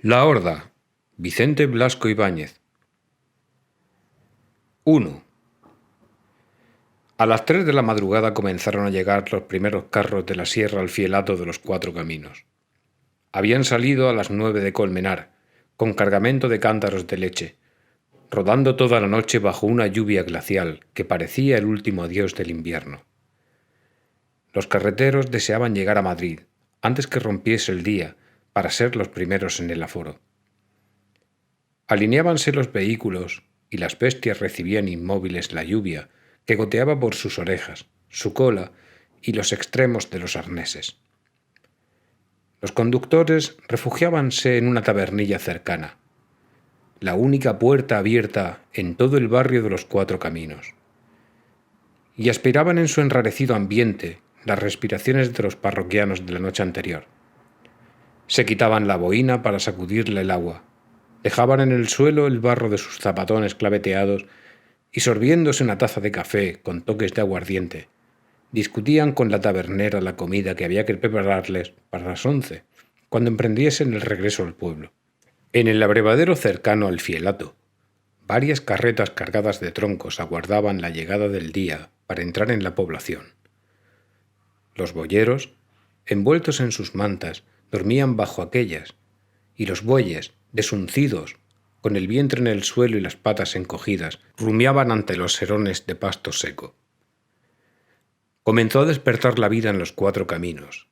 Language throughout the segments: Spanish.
La Horda, Vicente Blasco Ibáñez. 1. A las 3 de la madrugada comenzaron a llegar los primeros carros de la sierra al fielato de los Cuatro Caminos. Habían salido a las 9 de Colmenar, con cargamento de cántaros de leche, rodando toda la noche bajo una lluvia glacial que parecía el último adiós del invierno. Los carreteros deseaban llegar a Madrid antes que rompiese el día para ser los primeros en el aforo. Alineábanse los vehículos y las bestias recibían inmóviles la lluvia que goteaba por sus orejas, su cola y los extremos de los arneses. Los conductores refugiábanse en una tabernilla cercana, la única puerta abierta en todo el barrio de los Cuatro Caminos, y aspiraban en su enrarecido ambiente las respiraciones de los parroquianos de la noche anterior. Se quitaban la boina para sacudirle el agua, dejaban en el suelo el barro de sus zapatones claveteados y, sorbiéndose una taza de café con toques de aguardiente, discutían con la tabernera la comida que había que prepararles para las 11, cuando emprendiesen el regreso al pueblo. En el abrevadero cercano al fielato, varias carretas cargadas de troncos aguardaban la llegada del día para entrar en la población. Los boyeros, envueltos en sus mantas, dormían bajo aquellas, y los bueyes, desuncidos, con el vientre en el suelo y las patas encogidas, rumiaban ante los serones de pasto seco. Comenzó a despertar la vida en los Cuatro Caminos.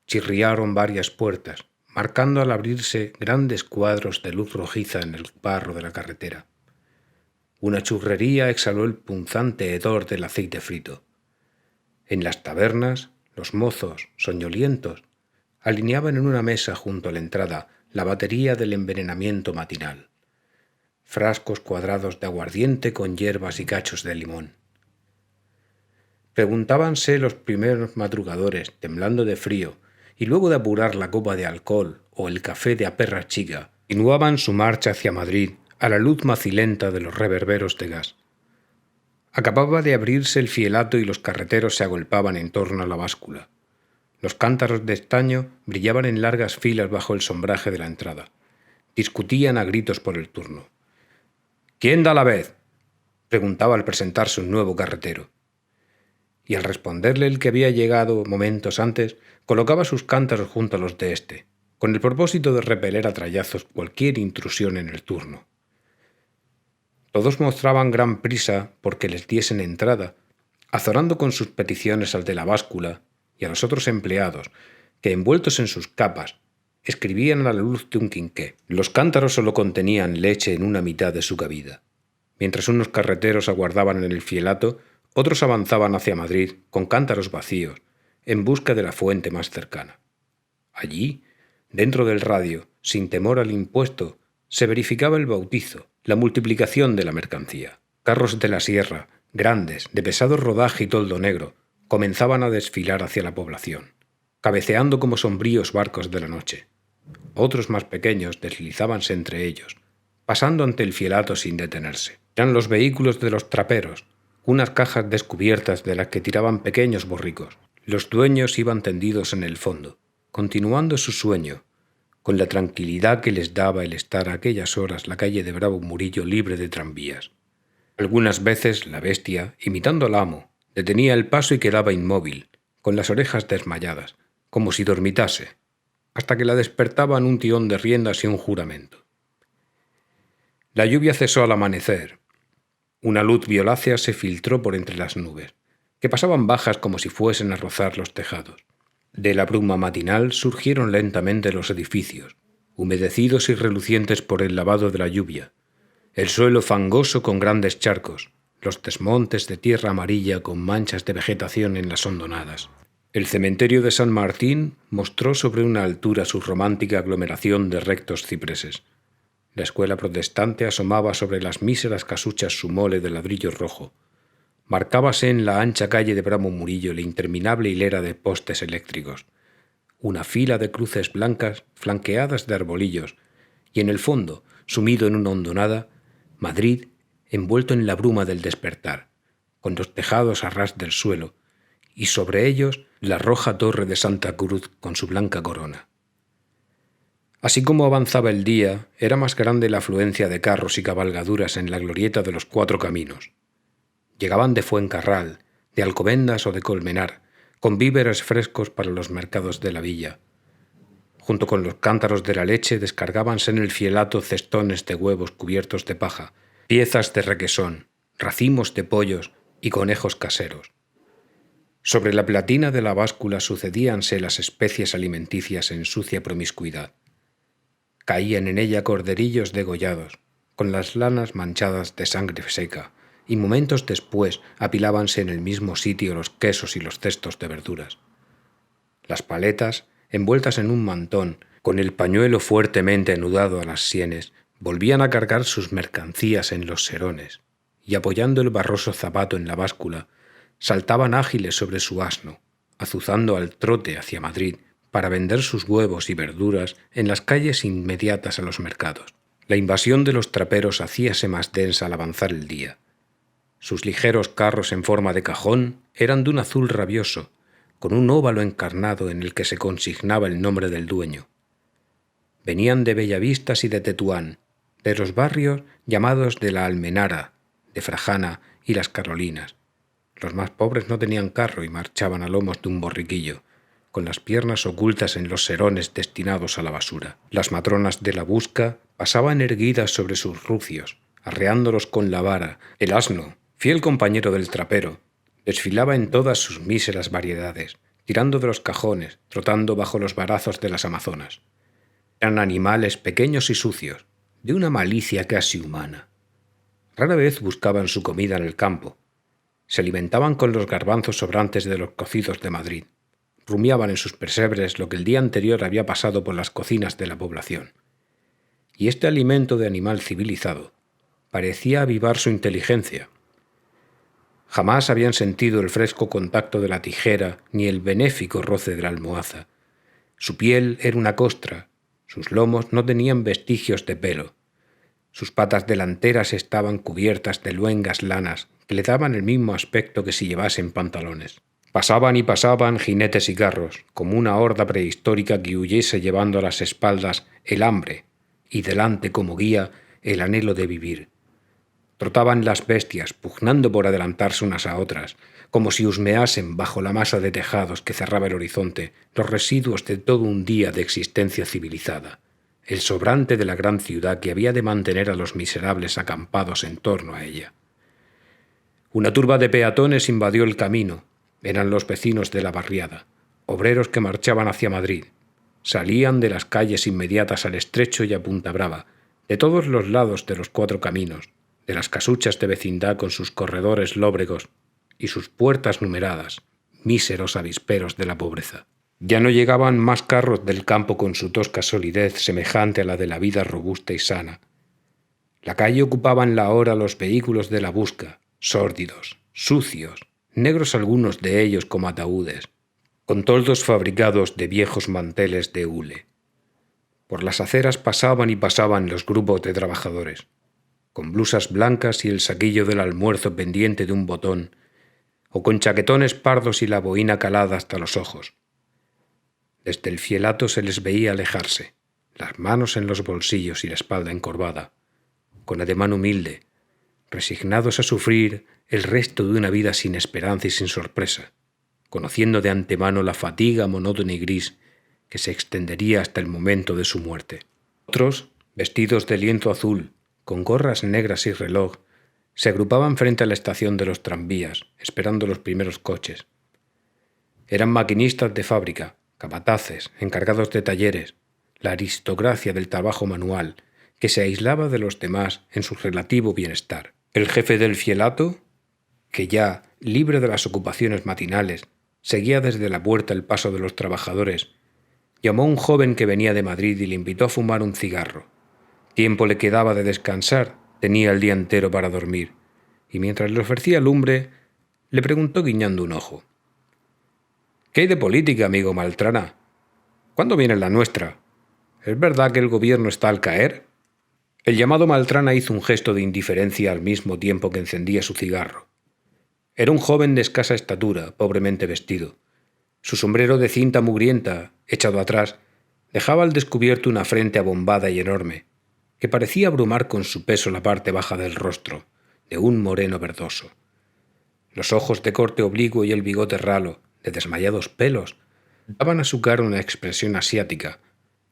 Chirriaron varias puertas, marcando al abrirse grandes cuadros de luz rojiza en el barro de la carretera. Una churrería exhaló el punzante hedor del aceite frito. En las tabernas, los mozos, soñolientos, alineaban en una mesa junto a la entrada la batería del envenenamiento matinal. Frascos cuadrados de aguardiente con hierbas y cachos de limón. Preguntábanse los primeros madrugadores, temblando de frío, y luego de apurar la copa de alcohol o el café de a perra chica, continuaban su marcha hacia Madrid a la luz macilenta de los reverberos de gas. Acababa de abrirse el fielato y los carreteros se agolpaban en torno a la báscula. Los cántaros de estaño brillaban en largas filas bajo el sombraje de la entrada. Discutían a gritos por el turno. «¿Quién da la vez?», preguntaba al presentarse un nuevo carretero. Y al responderle el que había llegado momentos antes, colocaba sus cántaros junto a los de éste, con el propósito de repeler a trallazos cualquier intrusión en el turno. Todos mostraban gran prisa porque les diesen entrada, azorando con sus peticiones al de la báscula y a los otros empleados, que, envueltos en sus capas, escribían a la luz de un quinqué. Los cántaros solo contenían leche en una mitad de su cabida. Mientras unos carreteros aguardaban en el fielato, otros avanzaban hacia Madrid con cántaros vacíos, en busca de la fuente más cercana. Allí, dentro del radio, sin temor al impuesto, se verificaba el bautizo, la multiplicación de la mercancía. Carros de la sierra, grandes, de pesado rodaje y toldo negro, comenzaban a desfilar hacia la población, cabeceando como sombríos barcos de la noche. Otros más pequeños deslizábanse entre ellos, pasando ante el fielato sin detenerse. Eran los vehículos de los traperos, unas cajas descubiertas de las que tiraban pequeños borricos. Los dueños iban tendidos en el fondo, continuando su sueño, con la tranquilidad que les daba el estar a aquellas horas la calle de Bravo Murillo libre de tranvías. Algunas veces la bestia, imitando al amo, detenía el paso y quedaba inmóvil, con las orejas desmayadas, como si dormitase, hasta que la despertaban un tirón de riendas y un juramento. La lluvia cesó al amanecer. Una luz violácea se filtró por entre las nubes, que pasaban bajas como si fuesen a rozar los tejados. De la bruma matinal surgieron lentamente los edificios, humedecidos y relucientes por el lavado de la lluvia, el suelo fangoso con grandes charcos, los desmontes de tierra amarilla con manchas de vegetación en las hondonadas. El cementerio de San Martín mostró sobre una altura su romántica aglomeración de rectos cipreses. La escuela protestante asomaba sobre las míseras casuchas su mole de ladrillo rojo. Marcábase en la ancha calle de Bravo Murillo la interminable hilera de postes eléctricos, una fila de cruces blancas flanqueadas de arbolillos, y en el fondo, sumido en una hondonada, Madrid envuelto en la bruma del despertar, con los tejados a ras del suelo, y sobre ellos la roja torre de Santa Cruz con su blanca corona. Así como avanzaba el día, era más grande la afluencia de carros y cabalgaduras en la glorieta de los Cuatro Caminos. Llegaban de Fuencarral, de Alcobendas o de Colmenar, con víveres frescos para los mercados de la villa. Junto con los cántaros de la leche descargábanse en el fielato cestones de huevos cubiertos de paja, piezas de requesón, racimos de pollos y conejos caseros. Sobre la platina de la báscula sucedíanse las especies alimenticias en sucia promiscuidad. Caían en ella corderillos degollados, con las lanas manchadas de sangre seca, y momentos después apilábanse en el mismo sitio los quesos y los cestos de verduras. Las paletas, envueltas en un mantón, con el pañuelo fuertemente anudado a las sienes, volvían a cargar sus mercancías en los serones, y apoyando el barroso zapato en la báscula, saltaban ágiles sobre su asno, azuzando al trote hacia Madrid para vender sus huevos y verduras en las calles inmediatas a los mercados. La invasión de los traperos hacíase más densa al avanzar el día. Sus ligeros carros en forma de cajón eran de un azul rabioso, con un óvalo encarnado en el que se consignaba el nombre del dueño. Venían de Bellavistas y de Tetuán, de los barrios llamados de la Almenara, de Frajana y las Carolinas. Los más pobres no tenían carro y marchaban a lomos de un borriquillo, con las piernas ocultas en los serones destinados a la basura. Las matronas de la busca pasaban erguidas sobre sus rucios, arreándolos con la vara. El asno, fiel compañero del trapero, desfilaba en todas sus míseras variedades, tirando de los cajones, trotando bajo los varazos de las amazonas. Eran animales pequeños y sucios, de una malicia casi humana. Rara vez buscaban su comida en el campo. Se alimentaban con los garbanzos sobrantes de los cocidos de Madrid. Rumiaban en sus pesebres lo que el día anterior había pasado por las cocinas de la población. Y este alimento de animal civilizado parecía avivar su inteligencia. Jamás habían sentido el fresco contacto de la tijera ni el benéfico roce de la almohaza. Su piel era una costra, sus lomos no tenían vestigios de pelo. Sus patas delanteras estaban cubiertas de luengas lanas que le daban el mismo aspecto que si llevasen pantalones. Pasaban y pasaban jinetes y carros, como una horda prehistórica que huyese llevando a las espaldas el hambre y delante como guía el anhelo de vivir. Trotaban las bestias, pugnando por adelantarse unas a otras, como si husmeasen bajo la masa de tejados que cerraba el horizonte los residuos de todo un día de existencia civilizada, el sobrante de la gran ciudad que había de mantener a los miserables acampados en torno a ella. Una turba de peatones invadió el camino. Eran los vecinos de la barriada, obreros que marchaban hacia Madrid. Salían de las calles inmediatas al Estrecho y a Punta Brava, de todos los lados de los Cuatro Caminos, de las casuchas de vecindad con sus corredores lóbregos y sus puertas numeradas, míseros avisperos de la pobreza. Ya no llegaban más carros del campo con su tosca solidez semejante a la de la vida robusta y sana. La calle ocupaban la hora los vehículos de la busca, sórdidos, sucios, negros algunos de ellos como ataúdes, con toldos fabricados de viejos manteles de hule. Por las aceras pasaban y pasaban los grupos de trabajadores, con blusas blancas y el saquillo del almuerzo pendiente de un botón, o con chaquetones pardos y la boina calada hasta los ojos. Desde el fielato se les veía alejarse, las manos en los bolsillos y la espalda encorvada, con ademán humilde, resignados a sufrir el resto de una vida sin esperanza y sin sorpresa, conociendo de antemano la fatiga monótona y gris que se extendería hasta el momento de su muerte. Otros, vestidos de lienzo azul, con gorras negras y reloj, se agrupaban frente a la estación de los tranvías, esperando los primeros coches. Eran maquinistas de fábrica, capataces, encargados de talleres, la aristocracia del trabajo manual, que se aislaba de los demás en su relativo bienestar. El jefe del fielato, que ya, libre de las ocupaciones matinales, seguía desde la puerta el paso de los trabajadores, llamó a un joven que venía de Madrid y le invitó a fumar un cigarro. Tiempo le quedaba de descansar, tenía el día entero para dormir, y mientras le ofrecía lumbre, le preguntó guiñando un ojo: «¿Qué hay de política, amigo Maltrana? ¿Cuándo viene la nuestra? ¿Es verdad que el gobierno está al caer?» El llamado Maltrana hizo un gesto de indiferencia al mismo tiempo que encendía su cigarro. Era un joven de escasa estatura, pobremente vestido. Su sombrero de cinta mugrienta, echado atrás, Dejaba al descubierto una frente abombada y enorme, que parecía abrumar con su peso la parte baja del rostro, de un moreno verdoso. Los ojos de corte oblicuo y el bigote ralo, de desmayados pelos, daban a su cara una expresión asiática,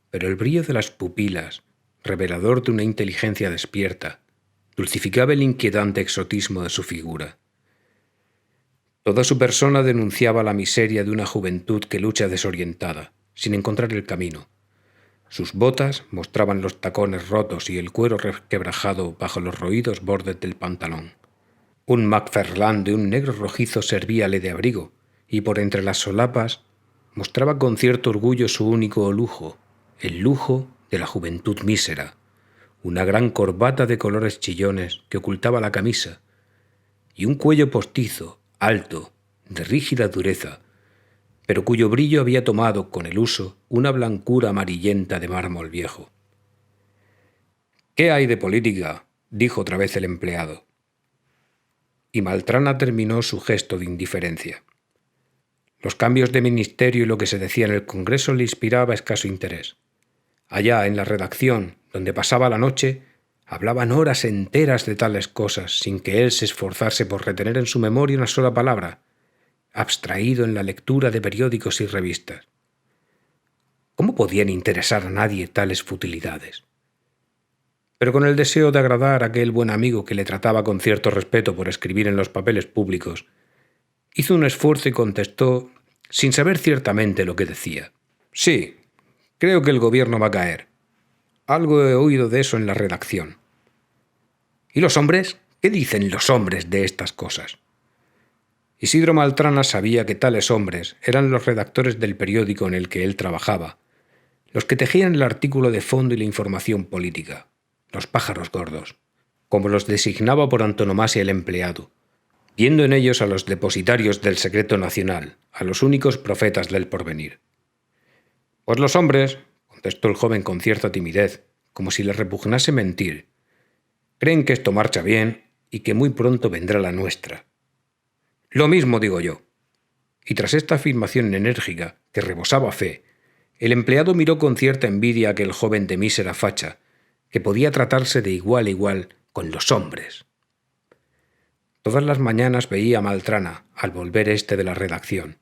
pero el brillo de las pupilas, revelador de una inteligencia despierta, dulcificaba el inquietante exotismo de su figura. Toda su persona denunciaba la miseria de una juventud que lucha desorientada, sin encontrar el camino. Sus botas mostraban los tacones rotos y el cuero resquebrajado bajo los roídos bordes del pantalón. Un macferlán de un negro rojizo servíale de abrigo, y por entre las solapas mostraba con cierto orgullo su único lujo, el lujo de la juventud mísera, una gran corbata de colores chillones que ocultaba la camisa, y un cuello postizo, alto, de rígida dureza, pero cuyo brillo había tomado, con el uso, una blancura amarillenta de mármol viejo. «¿Qué hay de política?», dijo otra vez el empleado. Y Maltrana terminó su gesto de indiferencia. Los cambios de ministerio y lo que se decía en el Congreso le inspiraba escaso interés. Allá, en la redacción, donde pasaba la noche, hablaban horas enteras de tales cosas, sin que él se esforzase por retener en su memoria una sola palabra, abstraído en la lectura de periódicos y revistas. ¿Cómo podían interesar a nadie tales futilidades? Pero con el deseo de agradar a aquel buen amigo que le trataba con cierto respeto por escribir en los papeles públicos, hizo un esfuerzo y contestó, sin saber ciertamente lo que decía. «Sí, creo que el gobierno va a caer. Algo he oído de eso en la redacción». «¿Y los hombres? ¿Qué dicen los hombres de estas cosas?». Isidro Maltrana sabía que tales hombres eran los redactores del periódico en el que él trabajaba, los que tejían el artículo de fondo y la información política, los pájaros gordos, como los designaba por antonomasia el empleado, viendo en ellos a los depositarios del secreto nacional, a los únicos profetas del porvenir. «Pues los hombres», contestó el joven con cierta timidez, como si le repugnase mentir, «creen que esto marcha bien y que muy pronto vendrá la nuestra». «Lo mismo digo yo». Y tras esta afirmación enérgica, que rebosaba fe, el empleado miró con cierta envidia a aquel joven de mísera facha, que podía tratarse de igual a igual con los hombres. Todas las mañanas veía a Maltrana al volver de la redacción.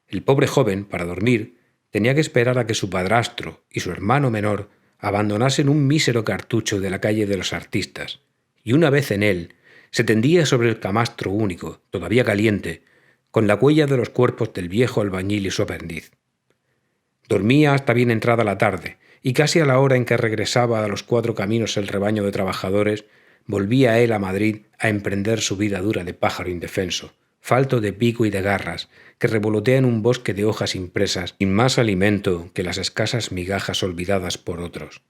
El pobre joven, para dormir, tenía que esperar a que su padrastro y su hermano menor abandonasen un mísero cartucho de la calle de los artistas, y una vez en él, se tendía sobre el camastro único, todavía caliente, con la huella de los cuerpos del viejo albañil y su aprendiz. Dormía hasta bien entrada la tarde, y casi a la hora en que regresaba a los Cuatro Caminos el rebaño de trabajadores, volvía él a Madrid a emprender su vida dura de pájaro indefenso, falto de pico y de garras, que revolotea en un bosque de hojas impresas, sin más alimento que las escasas migajas olvidadas por otros.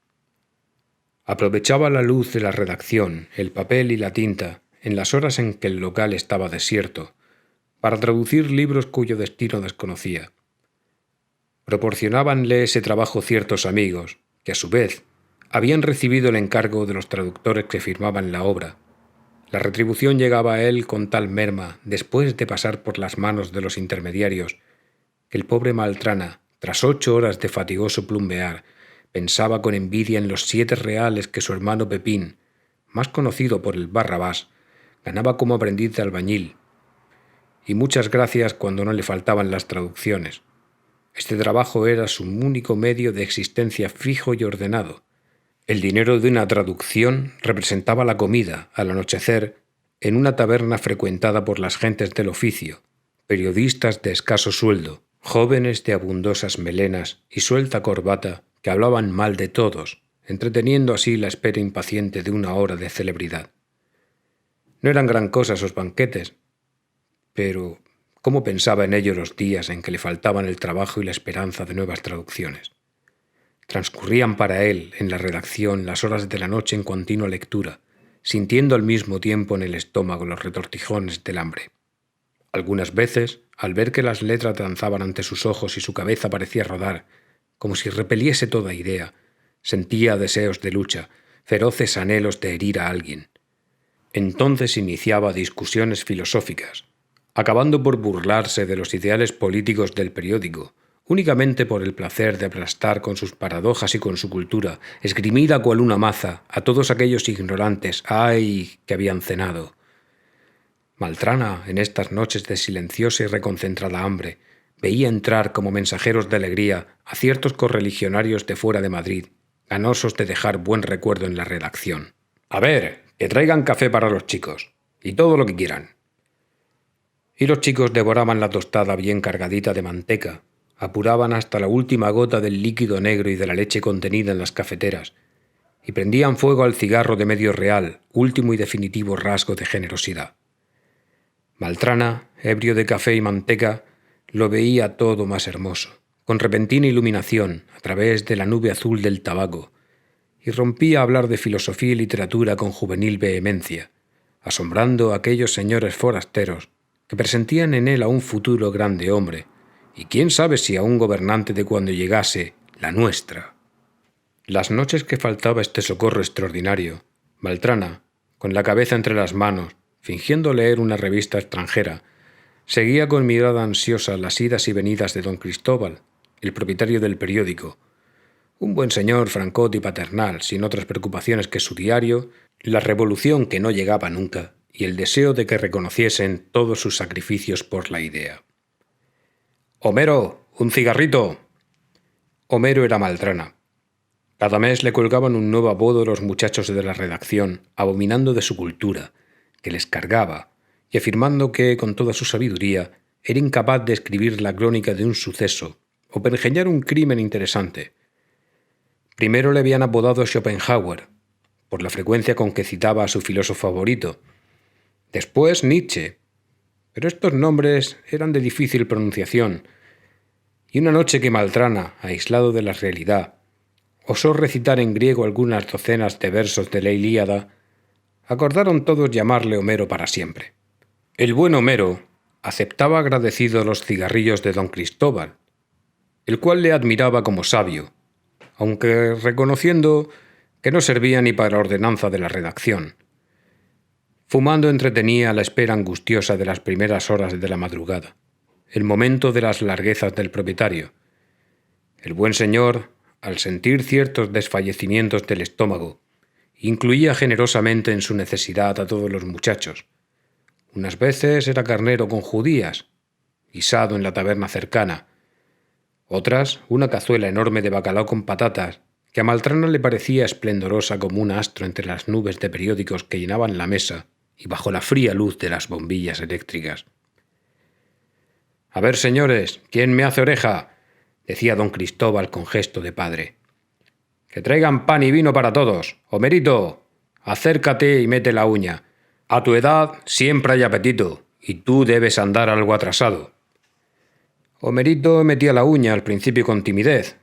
Aprovechaba la luz de la redacción, el papel y la tinta, en las horas en que el local estaba desierto, para traducir libros cuyo destino desconocía. Proporcionábanle ese trabajo ciertos amigos, que a su vez habían recibido el encargo de los traductores que firmaban la obra. La retribución llegaba a él con tal merma después de pasar por las manos de los intermediarios, que el pobre Maltrana, tras 8 horas de fatigoso plumbear, pensaba con envidia en los 7 reales que su hermano Pepín, más conocido por el Barrabás, ganaba como aprendiz de albañil, y muchas gracias cuando no le faltaban las traducciones. Este trabajo era su único medio de existencia fijo y ordenado. El dinero de una traducción representaba la comida, al anochecer, en una taberna frecuentada por las gentes del oficio, periodistas de escaso sueldo, jóvenes de abundosas melenas y suelta corbata que hablaban mal de todos, entreteniendo así la espera impaciente de una hora de celebridad. No eran gran cosa esos banquetes, pero ¿cómo pensaba en ello los días en que le faltaban el trabajo y la esperanza de nuevas traducciones? Transcurrían para él, en la redacción, las horas de la noche en continua lectura, sintiendo al mismo tiempo en el estómago los retortijones del hambre. Algunas veces, al ver que las letras danzaban ante sus ojos y su cabeza parecía rodar, como si repeliese toda idea, sentía deseos de lucha, feroces anhelos de herir a alguien. Entonces iniciaba discusiones filosóficas, acabando por burlarse de los ideales políticos del periódico únicamente por el placer de aplastar con sus paradojas y con su cultura, esgrimida cual una maza, a todos aquellos ignorantes, ¡ay!, que habían cenado. Maltrana, en estas noches de silenciosa y reconcentrada hambre, veía entrar como mensajeros de alegría a ciertos correligionarios de fuera de Madrid, ganosos de dejar buen recuerdo en la redacción. «A ver, que traigan café para los chicos, y todo lo que quieran». Y los chicos devoraban la tostada bien cargadita de manteca, apuraban hasta la última gota del líquido negro y de la leche contenida en las cafeteras, y prendían fuego al cigarro de medio real, último y definitivo rasgo de generosidad. Maltrana, ebrio de café y manteca, lo veía todo más hermoso, con repentina iluminación a través de la nube azul del tabaco, y rompía a hablar de filosofía y literatura con juvenil vehemencia, asombrando a aquellos señores forasteros que presentían en él a un futuro grande hombre, y quién sabe si a un gobernante de cuando llegase la nuestra. Las noches que faltaba este socorro extraordinario, Maltrana, con la cabeza entre las manos, fingiendo leer una revista extranjera, seguía con mirada ansiosa las idas y venidas de don Cristóbal, el propietario del periódico, un buen señor francot y paternal, sin otras preocupaciones que su diario, la revolución que no llegaba nunca y el deseo de que reconociesen todos sus sacrificios por la idea. «Homero, un cigarrito». Homero era Maltrana. Cada mes le colgaban un nuevo apodo los muchachos de la redacción, abominando de su cultura, que les cargaba, y afirmando que, con toda su sabiduría, era incapaz de escribir la crónica de un suceso o pergeñar un crimen interesante. Primero le habían apodado Schopenhauer, por la frecuencia con que citaba a su filósofo favorito. Después Nietzsche, pero estos nombres eran de difícil pronunciación, y una noche que Maltrana, aislado de la realidad, osó recitar en griego algunas docenas de versos de la Ilíada, acordaron todos llamarle Homero para siempre. El buen Homero aceptaba agradecido los cigarrillos de don Cristóbal, el cual le admiraba como sabio, aunque reconociendo que no servía ni para ordenanza de la redacción. Fumando entretenía la espera angustiosa de las primeras horas de la madrugada, el momento de las larguezas del propietario. El buen señor, al sentir ciertos desfallecimientos del estómago, incluía generosamente en su necesidad a todos los muchachos. Unas veces era carnero con judías, guisado en la taberna cercana. Otras, una cazuela enorme de bacalao con patatas, que a Maltrana le parecía esplendorosa como un astro entre las nubes de periódicos que llenaban la mesa y bajo la fría luz de las bombillas eléctricas. «A ver, señores, ¿quién me hace oreja?», decía don Cristóbal con gesto de padre. «Que traigan pan y vino para todos. Homerito, acércate y mete la uña. A tu edad siempre hay apetito, y tú debes andar algo atrasado». Homerito metía la uña al principio con timidez,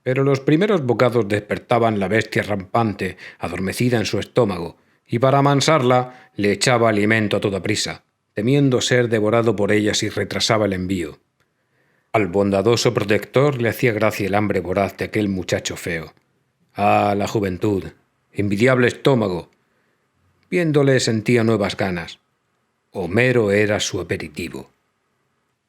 pero los primeros bocados despertaban la bestia rampante, adormecida en su estómago, y para amansarla le echaba alimento a toda prisa, temiendo ser devorado por ella si retrasaba el envío. Al bondadoso protector le hacía gracia el hambre voraz de aquel muchacho feo. Ah, la juventud, envidiable estómago. Viéndole sentía nuevas ganas. Homero era su aperitivo.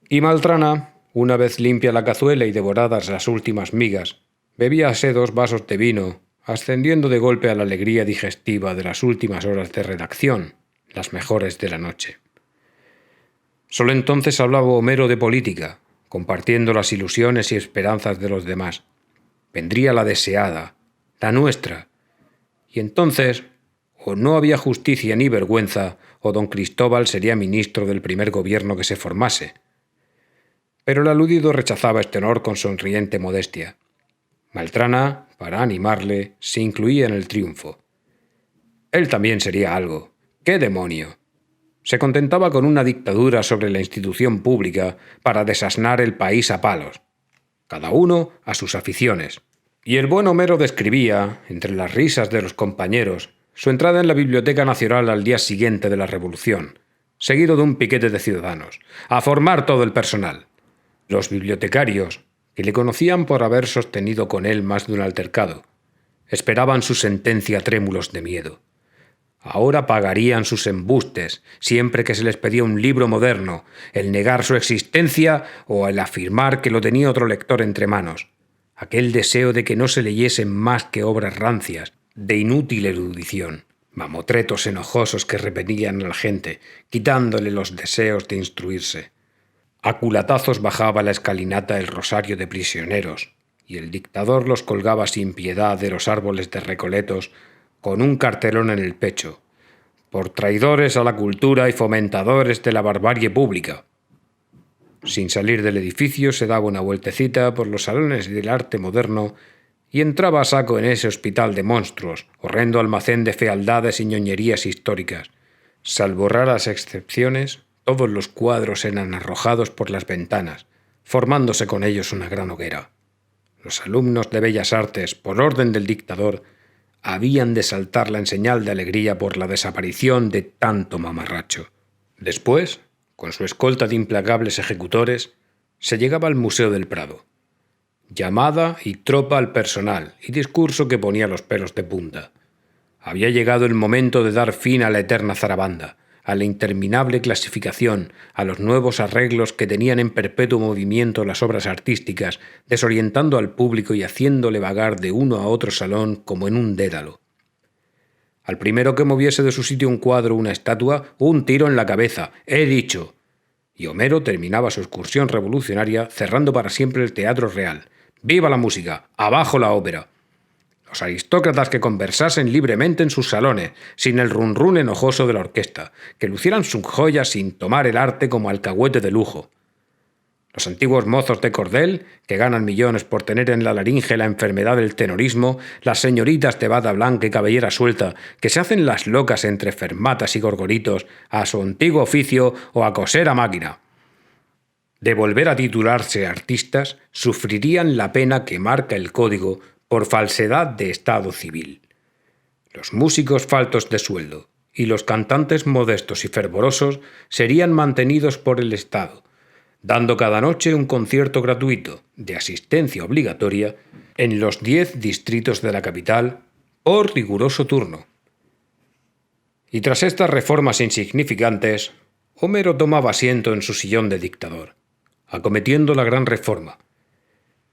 Y Maltrana, una vez limpia la cazuela y devoradas las últimas migas, bebíase 2 vasos de vino, ascendiendo de golpe a la alegría digestiva de las últimas horas de redacción, las mejores de la noche. Solo entonces hablaba Homero de política, compartiendo las ilusiones y esperanzas de los demás. Vendría la deseada, la nuestra, y entonces o no había justicia ni vergüenza, o don Cristóbal sería ministro del primer gobierno que se formase. Pero el aludido rechazaba este honor con sonriente modestia. Maltrana, para animarle, se incluía en el triunfo. Él también sería algo. ¡Qué demonio! Se contentaba con una dictadura sobre la institución pública para desasnar el país a palos. Cada uno a sus aficiones. Y el buen Homero describía, entre las risas de los compañeros, su entrada en la Biblioteca Nacional al día siguiente de la Revolución, seguido de un piquete de ciudadanos, a formar todo el personal. Los bibliotecarios, que le conocían por haber sostenido con él más de un altercado, esperaban su sentencia trémulos de miedo. Ahora pagarían sus embustes siempre que se les pedía un libro moderno, el negar su existencia o el afirmar que lo tenía otro lector entre manos. Aquel deseo de que no se leyesen más que obras rancias, de inútil erudición, mamotretos enojosos que repetían a la gente, quitándole los deseos de instruirse. A culatazos bajaba la escalinata el rosario de prisioneros, y el dictador los colgaba sin piedad de los árboles de Recoletos con un cartelón en el pecho: por traidores a la cultura y fomentadores de la barbarie pública. Sin salir del edificio se daba una vueltecita por los salones del arte moderno y entraba a saco en ese hospital de monstruos, horrendo almacén de fealdades y ñoñerías históricas. Salvo raras excepciones, todos los cuadros eran arrojados por las ventanas, formándose con ellos una gran hoguera. Los alumnos de Bellas Artes, por orden del dictador, habían de saltarla en señal de alegría por la desaparición de tanto mamarracho. Después, con su escolta de implacables ejecutores, se llegaba al Museo del Prado. Llamada y tropa al personal y discurso que ponía los pelos de punta. Había llegado el momento de dar fin a la eterna zarabanda, a la interminable clasificación, a los nuevos arreglos que tenían en perpetuo movimiento las obras artísticas, desorientando al público y haciéndole vagar de uno a otro salón como en un dédalo. Al primero que moviese de su sitio un cuadro o una estatua, un tiro en la cabeza, he dicho. Y Homero terminaba su excursión revolucionaria cerrando para siempre el Teatro Real. ¡Viva la música! ¡Abajo la ópera! Los aristócratas que conversasen libremente en sus salones, sin el run-run enojoso de la orquesta, que lucieran sus joyas sin tomar el arte como alcahuete de lujo. Los antiguos mozos de cordel, que ganan millones por tener en la laringe la enfermedad del tenorismo, las señoritas de bata blanca y cabellera suelta, que se hacen las locas entre fermatas y gorgoritos a su antiguo oficio o a coser a máquina. De volver a titularse artistas, sufrirían la pena que marca el código por falsedad de estado civil. Los músicos faltos de sueldo y los cantantes modestos y fervorosos serían mantenidos por el Estado, dando cada noche un concierto gratuito, de asistencia obligatoria, en los 10 distritos de la capital, por riguroso turno. Y tras estas reformas insignificantes, Homero tomaba asiento en su sillón de dictador, acometiendo la gran reforma,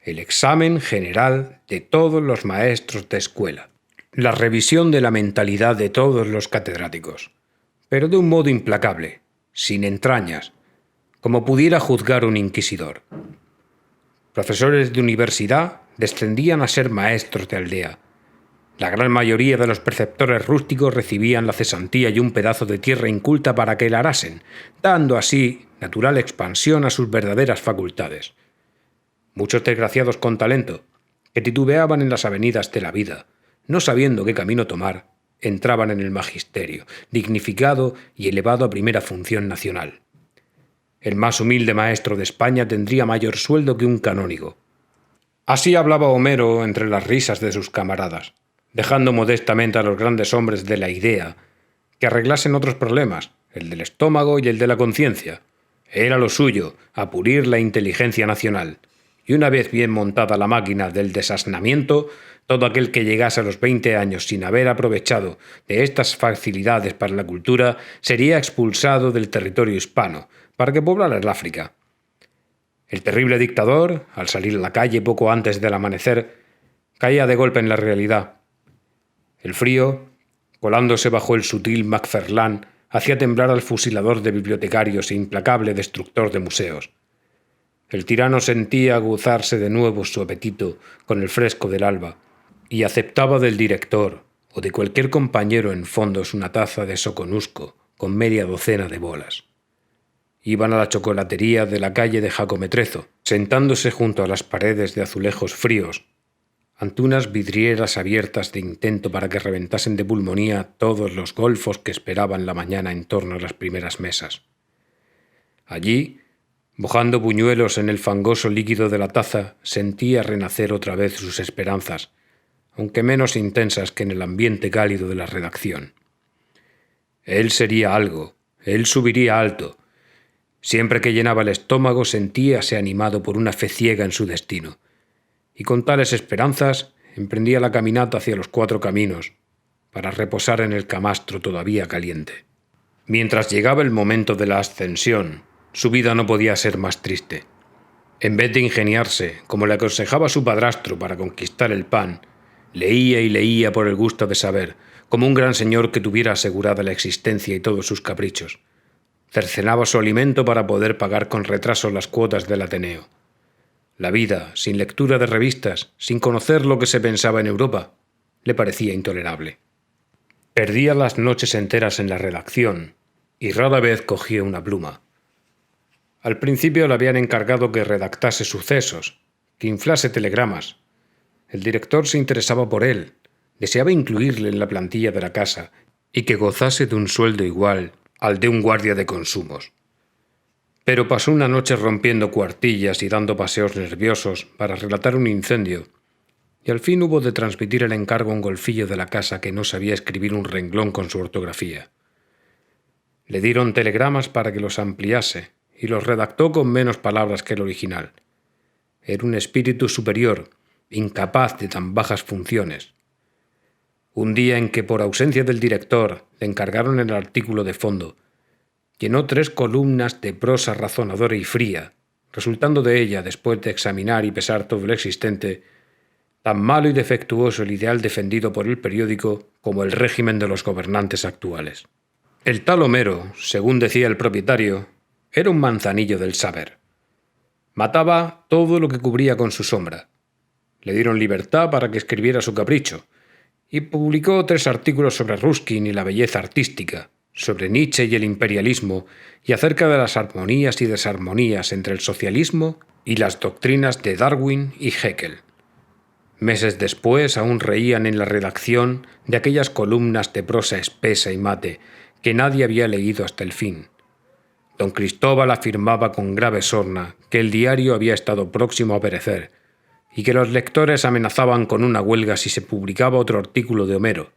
el examen general de todos los maestros de escuela, la revisión de la mentalidad de todos los catedráticos, pero de un modo implacable, sin entrañas, como pudiera juzgar un inquisidor. Profesores de universidad descendían a ser maestros de aldea. La gran mayoría de los preceptores rústicos recibían la cesantía y un pedazo de tierra inculta para que la arasen, dando así natural expansión a sus verdaderas facultades. Muchos desgraciados con talento, que titubeaban en las avenidas de la vida, no sabiendo qué camino tomar, entraban en el magisterio, dignificado y elevado a primera función nacional. El más humilde maestro de España tendría mayor sueldo que un canónigo. Así hablaba Homero entre las risas de sus camaradas, dejando modestamente a los grandes hombres de la idea que arreglasen otros problemas, el del estómago y el de la conciencia. Era lo suyo, apurir la inteligencia nacional. Y una vez bien montada la máquina del desasnamiento, todo aquel que llegase a los 20 años sin haber aprovechado de estas facilidades para la cultura sería expulsado del territorio hispano, para que poblara el África. El terrible dictador, al salir a la calle poco antes del amanecer, caía de golpe en la realidad. El frío, colándose bajo el sutil Macferlán, hacía temblar al fusilador de bibliotecarios e implacable destructor de museos. El tirano sentía aguzarse de nuevo su apetito con el fresco del alba y aceptaba del director o de cualquier compañero en fondos una taza de soconusco con media docena de bolas. Iban a la chocolatería de la calle de Jacometrezo, sentándose junto a las paredes de azulejos fríos, ante unas vidrieras abiertas de intento para que reventasen de pulmonía todos los golfos que esperaban la mañana en torno a las primeras mesas. Allí, mojando buñuelos en el fangoso líquido de la taza, sentía renacer otra vez sus esperanzas, aunque menos intensas que en el ambiente cálido de la redacción. Él sería algo, él subiría alto. Siempre que llenaba el estómago sentíase animado por una fe ciega en su destino, y con tales esperanzas emprendía la caminata hacia los 4 caminos, para reposar en el camastro todavía caliente. Mientras llegaba el momento de la ascensión, su vida no podía ser más triste. En vez de ingeniarse, como le aconsejaba su padrastro para conquistar el pan, leía y leía por el gusto de saber, como un gran señor que tuviera asegurada la existencia y todos sus caprichos. Cercenaba su alimento para poder pagar con retraso las cuotas del Ateneo. La vida, sin lectura de revistas, sin conocer lo que se pensaba en Europa, le parecía intolerable. Perdía las noches enteras en la redacción y rara vez cogía una pluma. Al principio le habían encargado que redactase sucesos, que inflase telegramas. El director se interesaba por él, deseaba incluirle en la plantilla de la casa y que gozase de un sueldo igual al de un guardia de consumos. Pero pasó una noche rompiendo cuartillas y dando paseos nerviosos para relatar un incendio, y al fin hubo de transmitir el encargo a un golfillo de la casa que no sabía escribir un renglón con su ortografía. Le dieron telegramas para que los ampliase, y los redactó con menos palabras que el original. Era un espíritu superior, incapaz de tan bajas funciones. Un día en que por ausencia del director le encargaron el artículo de fondo, llenó 3 columnas de prosa razonadora y fría, resultando de ella, después de examinar y pesar todo lo existente, tan malo y defectuoso el ideal defendido por el periódico como el régimen de los gobernantes actuales. El tal Homero, según decía el propietario, era un manzanillo del saber. Mataba todo lo que cubría con su sombra. Le dieron libertad para que escribiera su capricho, y publicó 3 artículos sobre Ruskin y la belleza artística, sobre Nietzsche y el imperialismo, y acerca de las armonías y desarmonías entre el socialismo y las doctrinas de Darwin y Haeckel. Meses después aún reían en la redacción de aquellas columnas de prosa espesa y mate que nadie había leído hasta el fin. Don Cristóbal afirmaba con grave sorna que el diario había estado próximo a perecer y que los lectores amenazaban con una huelga si se publicaba otro artículo de Homero.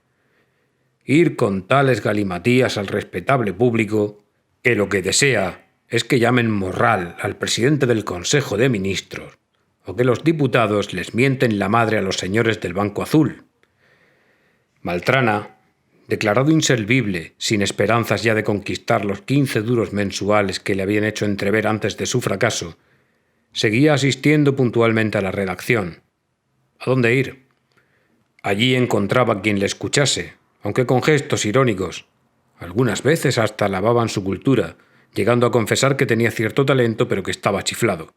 Ir con tales galimatías al respetable público, que lo que desea es que llamen morral al presidente del Consejo de Ministros, o que los diputados les mienten la madre a los señores del Banco Azul. Maltrana, declarado inservible, sin esperanzas ya de conquistar los 15 duros mensuales que le habían hecho entrever antes de su fracaso, seguía asistiendo puntualmente a la redacción. ¿A dónde ir? Allí encontraba quien le escuchase, aunque con gestos irónicos. Algunas veces hasta alababan su cultura, llegando a confesar que tenía cierto talento pero que estaba chiflado.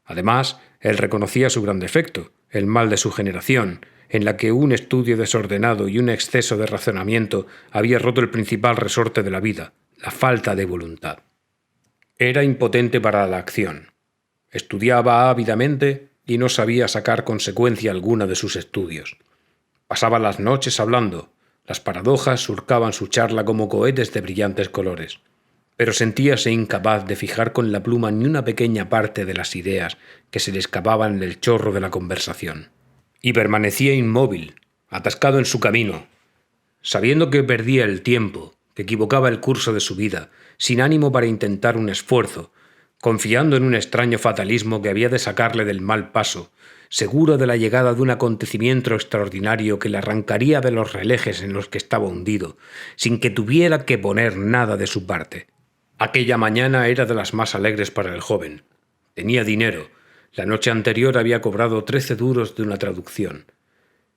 Además, él reconocía su gran defecto, el mal de su generación, en la que un estudio desordenado y un exceso de razonamiento había roto el principal resorte de la vida, la falta de voluntad. Era impotente para la acción. Estudiaba ávidamente y no sabía sacar consecuencia alguna de sus estudios. Pasaba las noches hablando, las paradojas surcaban su charla como cohetes de brillantes colores, pero sentíase incapaz de fijar con la pluma ni una pequeña parte de las ideas que se le escapaban en el chorro de la conversación. Y permanecía inmóvil, atascado en su camino, sabiendo que perdía el tiempo, que equivocaba el curso de su vida, sin ánimo para intentar un esfuerzo, confiando en un extraño fatalismo que había de sacarle del mal paso, seguro de la llegada de un acontecimiento extraordinario que le arrancaría de los relejes en los que estaba hundido, sin que tuviera que poner nada de su parte. Aquella mañana era de las más alegres para el joven. Tenía dinero. La noche anterior había cobrado 13 duros de una traducción.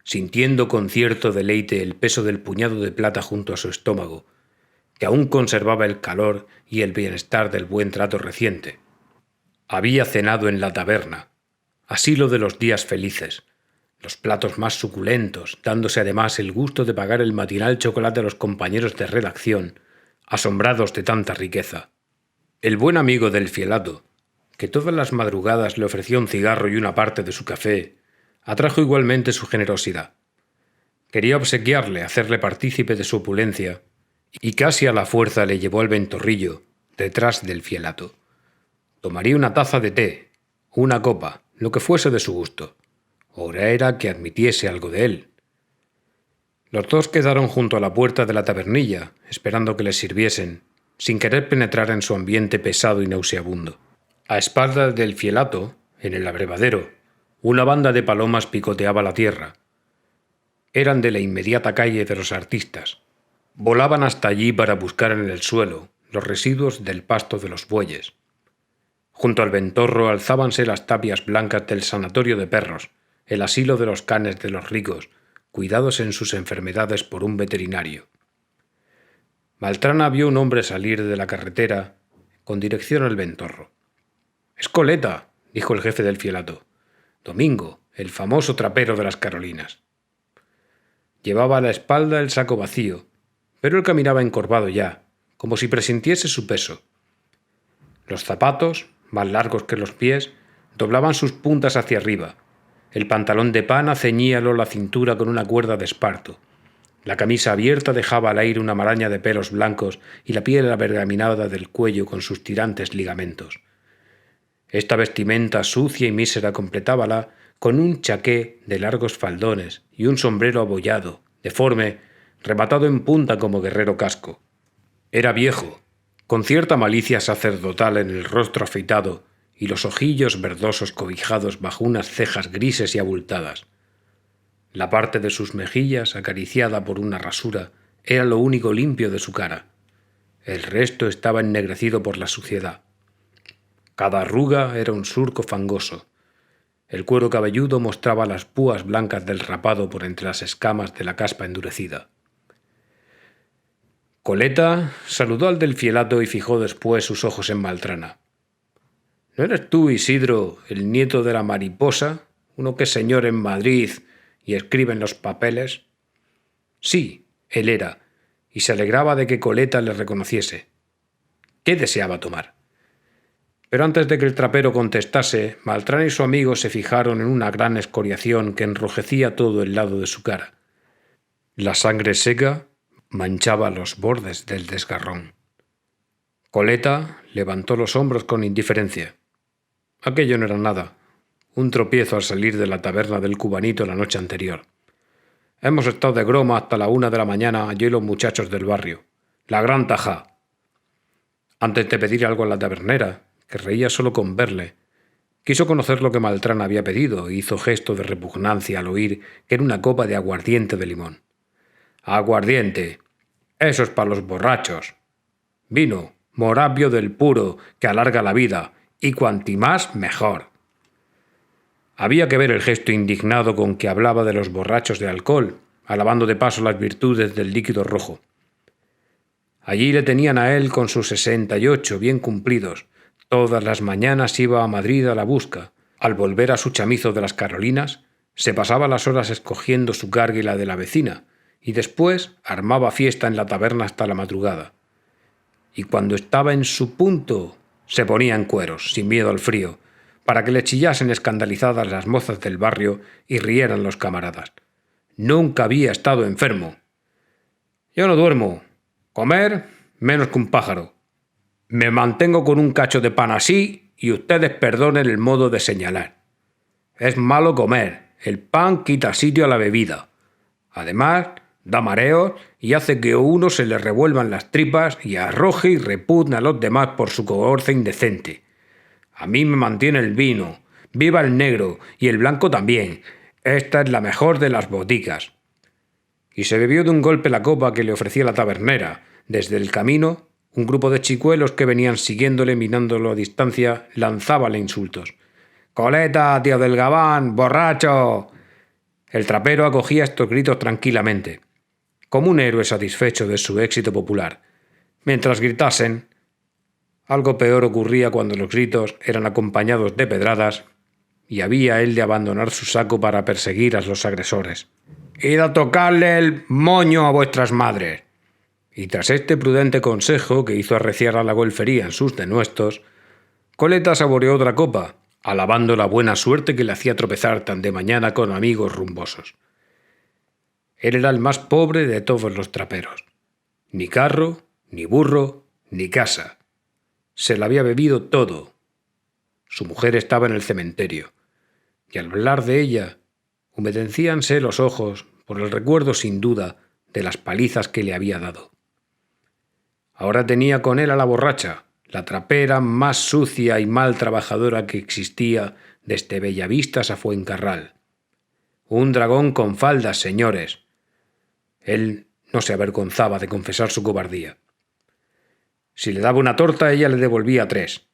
Sintiendo con cierto deleite el peso del puñado de plata junto a su estómago, que aún conservaba el calor y el bienestar del buen trato reciente. Había cenado en la taberna, asilo de los días felices, los platos más suculentos, dándose además el gusto de pagar el matinal chocolate a los compañeros de redacción, asombrados de tanta riqueza. El buen amigo del Fielato, que todas las madrugadas le ofrecía un cigarro y una parte de su café, atrajo igualmente su generosidad. Quería obsequiarle, hacerle partícipe de su opulencia, y casi a la fuerza le llevó al ventorrillo, detrás del Fielato. Tomaría una taza de té, una copa, lo que fuese de su gusto. Hora era que admitiese algo de él. Los dos quedaron junto a la puerta de la tabernilla, esperando que les sirviesen, sin querer penetrar en su ambiente pesado y nauseabundo. A espaldas del Fielato, en el abrevadero, una banda de palomas picoteaba la tierra. eran de la inmediata calle de los artistas. Volaban hasta allí para buscar en el suelo los residuos del pasto de los bueyes. Junto al ventorro alzábanse las tapias blancas del sanatorio de perros, el asilo de los canes de los ricos, cuidados en sus enfermedades por un veterinario. Maltrana vio un hombre salir de la carretera con dirección al ventorro. «Es Coleta», dijo el jefe del fielato. «Domingo, el famoso trapero de las Carolinas». Llevaba a la espalda el saco vacío, pero él caminaba encorvado ya, como si presintiese su peso. Los zapatos, más largos que los pies, doblaban sus puntas hacia arriba. El pantalón de pana ceñíalo la cintura con una cuerda de esparto. La camisa abierta dejaba al aire una maraña de pelos blancos y la piel abergaminada del cuello con sus tirantes ligamentos. Esta vestimenta sucia y mísera completábala con un chaqué de largos faldones y un sombrero abollado, deforme, rematado en punta como guerrero casco. Era viejo, con cierta malicia sacerdotal en el rostro afeitado y los ojillos verdosos cobijados bajo unas cejas grises y abultadas. La parte de sus mejillas, acariciada por una rasura, era lo único limpio de su cara. El resto estaba ennegrecido por la suciedad. Cada arruga era un surco fangoso. El cuero cabelludo mostraba las púas blancas del rapado por entre las escamas de la caspa endurecida. Coleta saludó al del fielato y fijó después sus ojos en Maltrana. «¿No eres tú, Isidro, el nieto de la mariposa, uno que es señor en Madrid y escribe en los papeles?» Sí, él era, y se alegraba de que Coleta le reconociese. ¿Qué deseaba tomar? Pero antes de que el trapero contestase, Maltrana y su amigo se fijaron en una gran escoriación que enrojecía todo el lado de su cara. La sangre seca manchaba los bordes del desgarrón. Coleta levantó los hombros con indiferencia. Aquello no era nada, un tropiezo al salir de la taberna del Cubanito la noche anterior. Hemos estado de groma hasta la 1 de la mañana yo y los muchachos del barrio. La gran tajá. Antes de pedir algo a la tabernera, que reía solo con verle, quiso conocer lo que Maltrana había pedido e hizo gesto de repugnancia al oír que era una copa de aguardiente de limón. «Aguardiente. Eso es para los borrachos. Vino, morabio del puro, que alarga la vida, y cuanti más, mejor». Había que ver el gesto indignado con que hablaba de los borrachos de alcohol, alabando de paso las virtudes del líquido rojo. Allí le tenían a él con sus 68 bien cumplidos. Todas las mañanas iba a Madrid a la busca. Al volver a su chamizo de las Carolinas, se pasaba las horas escogiendo su carga y la de la vecina, y después armaba fiesta en la taberna hasta la madrugada. Y cuando estaba en su punto, se ponía en cueros, sin miedo al frío, para que le chillasen escandalizadas las mozas del barrio y rieran los camaradas. Nunca había estado enfermo. «Yo no duermo. Comer, menos que un pájaro. Me mantengo con un cacho de pan así y ustedes perdonen el modo de señalar. Es malo comer. El pan quita sitio a la bebida. Además, da mareos y hace que a uno se le revuelvan las tripas y arroje y repugna a los demás por su cohorza indecente. A mí me mantiene el vino. Viva el negro y el blanco también. Esta es la mejor de las boticas». Y se bebió de un golpe la copa que le ofrecía la tabernera. Desde el camino, un grupo de chicuelos que venían siguiéndole, mirándolo a distancia, lanzábale insultos. «¡Coleta, tío del Gabán, borracho!». El trapero acogía estos gritos tranquilamente, como un héroe satisfecho de su éxito popular. Mientras gritasen, algo peor ocurría cuando los gritos eran acompañados de pedradas y había él de abandonar su saco para perseguir a los agresores. «Id a tocarle el moño a vuestras madres». Y tras este prudente consejo que hizo arreciar a la golfería en sus denuestos, Coleta saboreó otra copa, alabando la buena suerte que le hacía tropezar tan de mañana con amigos rumbosos. Él era el más pobre de todos los traperos. Ni carro, ni burro, ni casa. Se lo había bebido todo. Su mujer estaba en el cementerio, y al hablar de ella, humedecíanse los ojos por el recuerdo sin duda de las palizas que le había dado. Ahora tenía con él a la borracha, la trapera más sucia y mal trabajadora que existía desde Bellavistas a Fuencarral. Un dragón con faldas, señores, Él no se avergonzaba de confesar su cobardía. Si le daba una torta, ella le devolvía 3.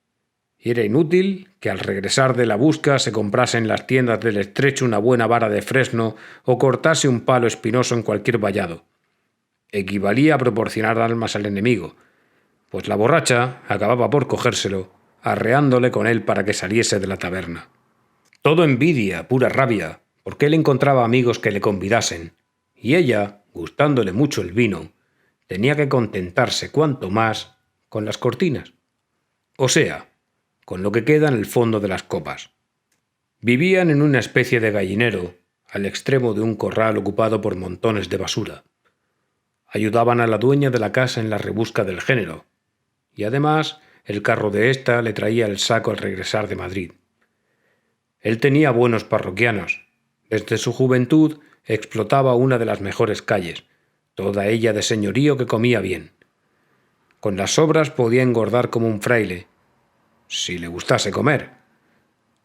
Y era inútil que al regresar de la busca se comprase en las tiendas del estrecho una buena vara de fresno o cortase un palo espinoso en cualquier vallado. Equivalía a proporcionar armas al enemigo, pues la borracha acababa por cogérselo, arreándole con él para que saliese de la taberna. Todo envidia, pura rabia, porque él encontraba amigos que le convidasen, y ella, gustándole mucho el vino, tenía que contentarse cuanto más con las cortinas, o sea, con lo que queda en el fondo de las copas. Vivían en una especie de gallinero, al extremo de un corral ocupado por montones de basura. Ayudaban a la dueña de la casa en la rebusca del género, y además el carro de ésta le traía el saco al regresar de Madrid. Él tenía buenos parroquianos. Desde su juventud explotaba una de las mejores calles, toda ella de señorío que comía bien. Con las sobras podía engordar como un fraile, si le gustase comer.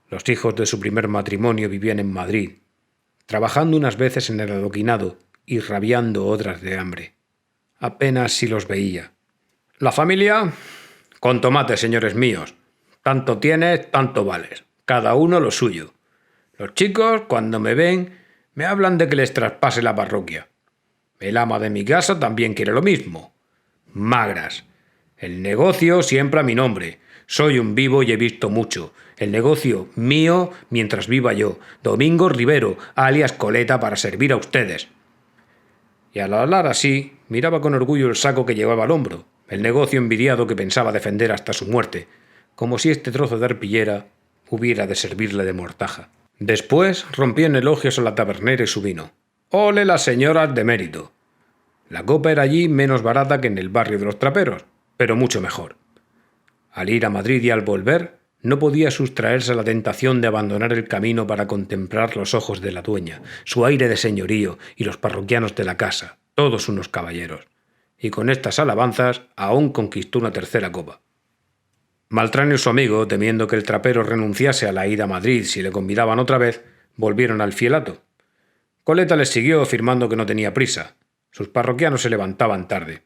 Los hijos de su primer matrimonio vivían en Madrid, trabajando unas veces en el adoquinado y rabiando otras de hambre. Apenas si los veía. La familia, con tomate, señores míos. Tanto tienes, tanto vales. Cada uno lo suyo. Los chicos, cuando me ven, me hablan de que les traspase la parroquia. El ama de mi casa también quiere lo mismo. Magras. El negocio siempre a mi nombre. Soy un vivo y he visto mucho. El negocio mío mientras viva yo. Domingo Rivero, alias Coleta, para servir a ustedes. Y al hablar así, miraba con orgullo el saco que llevaba al hombro, el negocio envidiado que pensaba defender hasta su muerte, como si este trozo de arpillera hubiera de servirle de mortaja. Después rompía en elogios a la tabernera y su vino. ¡Ole las señoras de mérito! La copa era allí menos barata que en el barrio de los traperos, pero mucho mejor. Al ir a Madrid y al volver, no podía sustraerse a la tentación de abandonar el camino para contemplar los ojos de la dueña, su aire de señorío y los parroquianos de la casa, todos unos caballeros. Y con estas alabanzas aún conquistó una tercera copa. Maltrán y su amigo, temiendo que el trapero renunciase a la ida a Madrid si le convidaban otra vez, volvieron al fielato. Coleta les siguió afirmando que no tenía prisa. Sus parroquianos se levantaban tarde.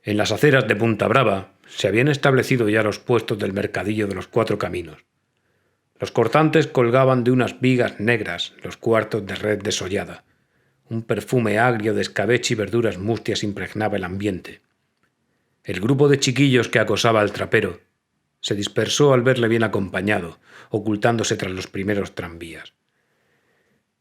En las aceras de Punta Brava se habían establecido ya los puestos del mercadillo de los 4 caminos. Los cortantes colgaban de unas vigas negras los cuartos de red desollada. Un perfume agrio de escabeche y verduras mustias impregnaba el ambiente. El grupo de chiquillos que acosaba al trapero se dispersó al verle bien acompañado, ocultándose tras los primeros tranvías.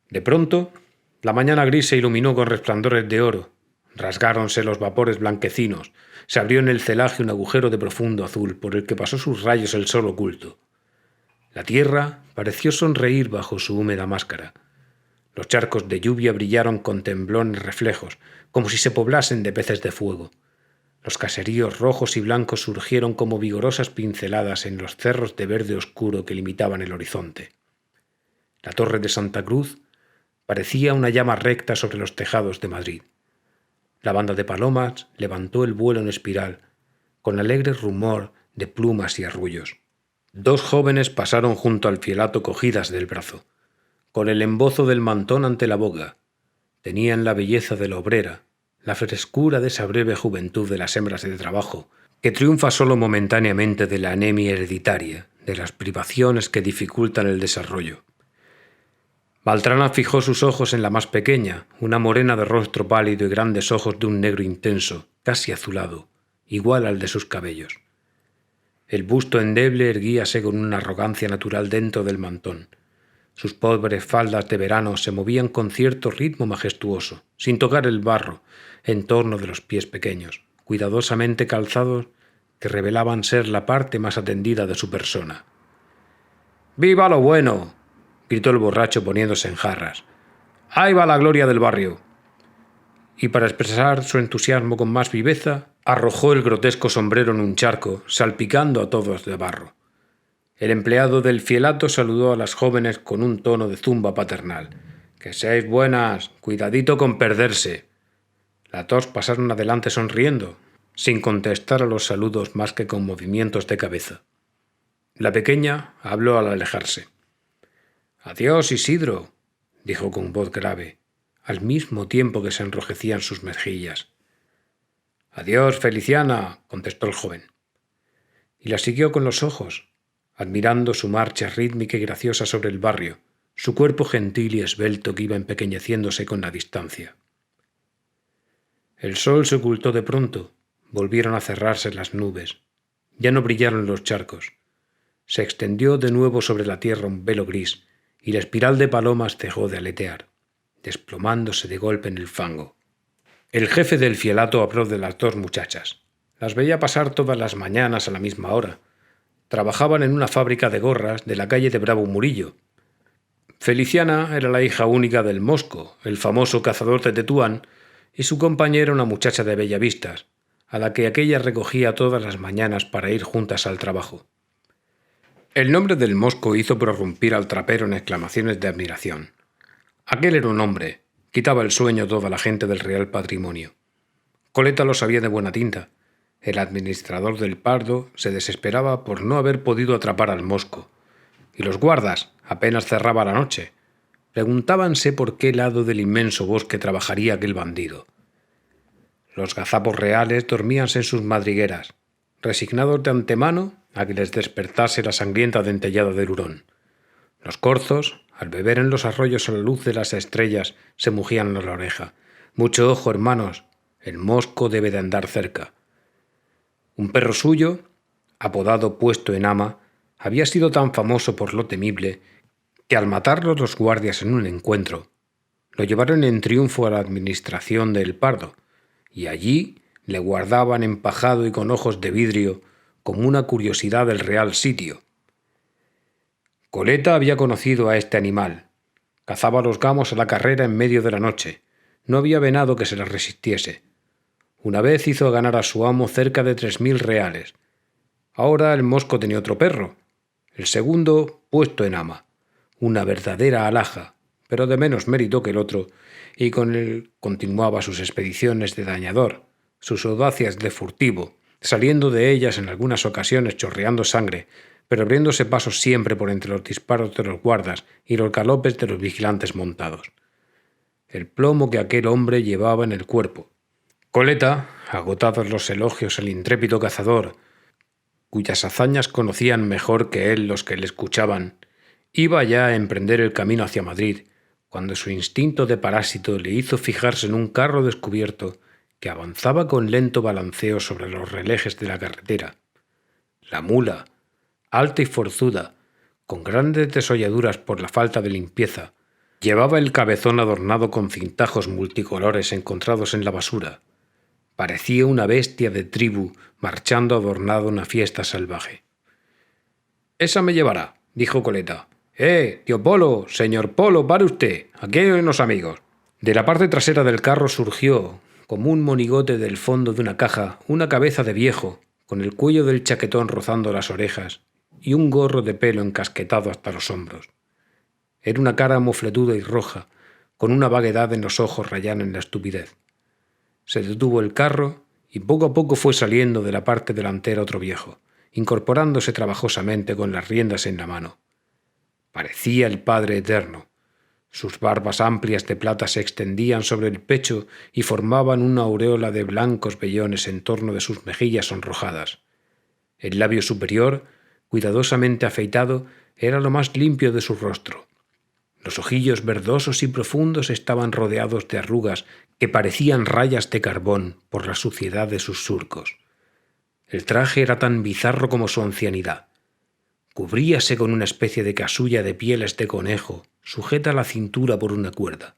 De pronto, la mañana gris se iluminó con resplandores de oro. Rasgáronse los vapores blanquecinos, se abrió en el celaje un agujero de profundo azul por el que pasó sus rayos el sol oculto. La tierra pareció sonreír bajo su húmeda máscara. Los charcos de lluvia brillaron con temblones reflejos, como si se poblasen de peces de fuego. Los caseríos rojos y blancos surgieron como vigorosas pinceladas en los cerros de verde oscuro que limitaban el horizonte. La torre de Santa Cruz parecía una llama recta sobre los tejados de Madrid. La banda de palomas levantó el vuelo en espiral, con alegre rumor de plumas y arrullos. 2 jóvenes pasaron junto al fielato cogidas del brazo, con el embozo del mantón ante la boca. Tenían la belleza de la obrera, la frescura de esa breve juventud de las hembras de trabajo, que triunfa solo momentáneamente de la anemia hereditaria, de las privaciones que dificultan el desarrollo. Maltrana fijó sus ojos en la más pequeña, una morena de rostro pálido y grandes ojos de un negro intenso, casi azulado, igual al de sus cabellos. El busto endeble erguíase con una arrogancia natural dentro del mantón. Sus pobres faldas de verano se movían con cierto ritmo majestuoso, sin tocar el barro, en torno de los pies pequeños, cuidadosamente calzados, que revelaban ser la parte más atendida de su persona. ¡Viva lo bueno!, gritó el borracho poniéndose en jarras. ¡Ahí va la gloria del barrio! Y para expresar su entusiasmo con más viveza, arrojó el grotesco sombrero en un charco, salpicando a todos de barro. El empleado del fielato saludó a las jóvenes con un tono de zumba paternal. «¡Que seáis buenas! ¡Cuidadito con perderse!». Las 2 pasaron adelante sonriendo, sin contestar a los saludos más que con movimientos de cabeza. La pequeña habló al alejarse. «Adiós, Isidro», dijo con voz grave. al mismo tiempo que se enrojecían sus mejillas. «Adiós, Feliciana», contestó el joven, y la siguió con los ojos, admirando su marcha rítmica y graciosa sobre el barrio, su cuerpo gentil y esbelto que iba empequeñeciéndose con la distancia. El sol se ocultó de pronto, volvieron a cerrarse las nubes, ya no brillaron los charcos. Se extendió de nuevo sobre la tierra un velo gris, y la espiral de palomas dejó de aletear, desplomándose de golpe en el fango. El jefe del fielato habló de las dos muchachas. Las veía pasar todas las mañanas a la misma hora. Trabajaban en una fábrica de gorras de la calle de Bravo Murillo. Feliciana era la hija única del Mosco, el famoso cazador de Tetuán, y su compañera una muchacha de Bellavistas, a la que aquella recogía todas las mañanas para ir juntas al trabajo. El nombre del Mosco hizo prorrumpir al trapero en exclamaciones de admiración. Aquel era un hombre, quitaba el sueño a toda la gente del Real Patrimonio. Coleta lo sabía de buena tinta. El administrador del Pardo se desesperaba por no haber podido atrapar al Mosco, y los guardas, apenas cerraba la noche, preguntábanse por qué lado del inmenso bosque trabajaría aquel bandido. Los gazapos reales dormíanse en sus madrigueras, resignados de antemano a que les despertase la sangrienta dentellada del hurón. Los corzos, al beber en los arroyos a la luz de las estrellas, se mugían a la oreja. «Mucho ojo, hermanos, el Mosco debe de andar cerca». Un perro suyo, apodado Puesto en Ama, había sido tan famoso por lo temible que al matarlo los guardias en un encuentro, lo llevaron en triunfo a la administración del Pardo, y allí le guardaban empajado y con ojos de vidrio como una curiosidad del real sitio. Coleta había conocido a este animal. Cazaba los gamos a la carrera en medio de la noche. No había venado que se le resistiese. Una vez hizo ganar a su amo cerca de 3.000 reales. Ahora el Mosco tenía otro perro, el segundo Puesto en Ama, una verdadera alhaja, pero de menos mérito que el otro, y con él continuaba sus expediciones de dañador, sus audacias de furtivo, saliendo de ellas en algunas ocasiones chorreando sangre, pero abriéndose pasos siempre por entre los disparos de los guardas y los galopes de los vigilantes montados. El plomo que aquel hombre llevaba en el cuerpo. Coleta, agotados los elogios al intrépido cazador, cuyas hazañas conocían mejor que él los que le escuchaban, iba ya a emprender el camino hacia Madrid, cuando su instinto de parásito le hizo fijarse en un carro descubierto que avanzaba con lento balanceo sobre los relejes de la carretera. La mula, alta y forzuda, con grandes desolladuras por la falta de limpieza, llevaba el cabezón adornado con cintajos multicolores encontrados en la basura. Parecía una bestia de tribu marchando adornado a una fiesta salvaje. «Esa me llevará», dijo Coleta. Tío Polo, señor Polo, pare usted, aquí hay unos amigos». De la parte trasera del carro surgió, como un monigote del fondo de una caja, una cabeza de viejo, con el cuello del chaquetón rozando las orejas y un gorro de pelo encasquetado hasta los hombros. Era una cara mofletuda y roja, con una vaguedad en los ojos rayana en la estupidez. Se detuvo el carro y poco a poco fue saliendo de la parte delantera otro viejo, incorporándose trabajosamente con las riendas en la mano. Parecía el Padre Eterno. Sus barbas amplias de plata se extendían sobre el pecho y formaban una aureola de blancos vellones en torno de sus mejillas sonrojadas. El labio superior, cuidadosamente afeitado, era lo más limpio de su rostro. Los ojillos verdosos y profundos estaban rodeados de arrugas que parecían rayas de carbón por la suciedad de sus surcos. El traje era tan bizarro como su ancianidad. Cubríase con una especie de casulla de pieles de conejo, sujeta a la cintura por una cuerda.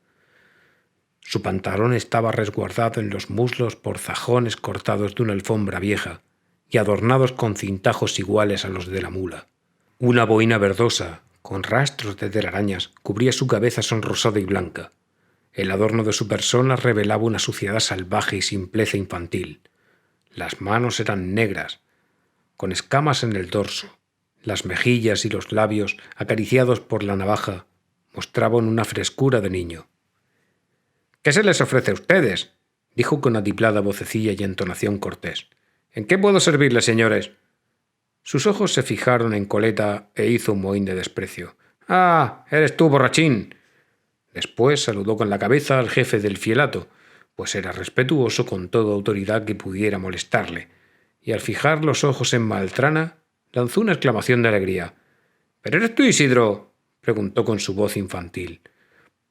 Su pantalón estaba resguardado en los muslos por zajones cortados de una alfombra vieja y adornados con cintajos iguales a los de la mula. Una boina verdosa, con rastros de telarañas, cubría su cabeza sonrosada y blanca. El adorno de su persona revelaba una suciedad salvaje y simpleza infantil. Las manos eran negras, con escamas en el dorso. Las mejillas y los labios, acariciados por la navaja, mostraban una frescura de niño. «¿Qué se les ofrece a ustedes?», dijo con atiplada vocecilla y entonación cortés. «¿En qué puedo servirles, señores?». Sus ojos se fijaron en Coleta e hizo un mohín de desprecio. «¡Ah! ¡Eres tú, borrachín!». Después saludó con la cabeza al jefe del fielato, pues era respetuoso con toda autoridad que pudiera molestarle, y al fijar los ojos en Maltrana, lanzó una exclamación de alegría. —¿Pero eres tú, Isidro? —preguntó con su voz infantil.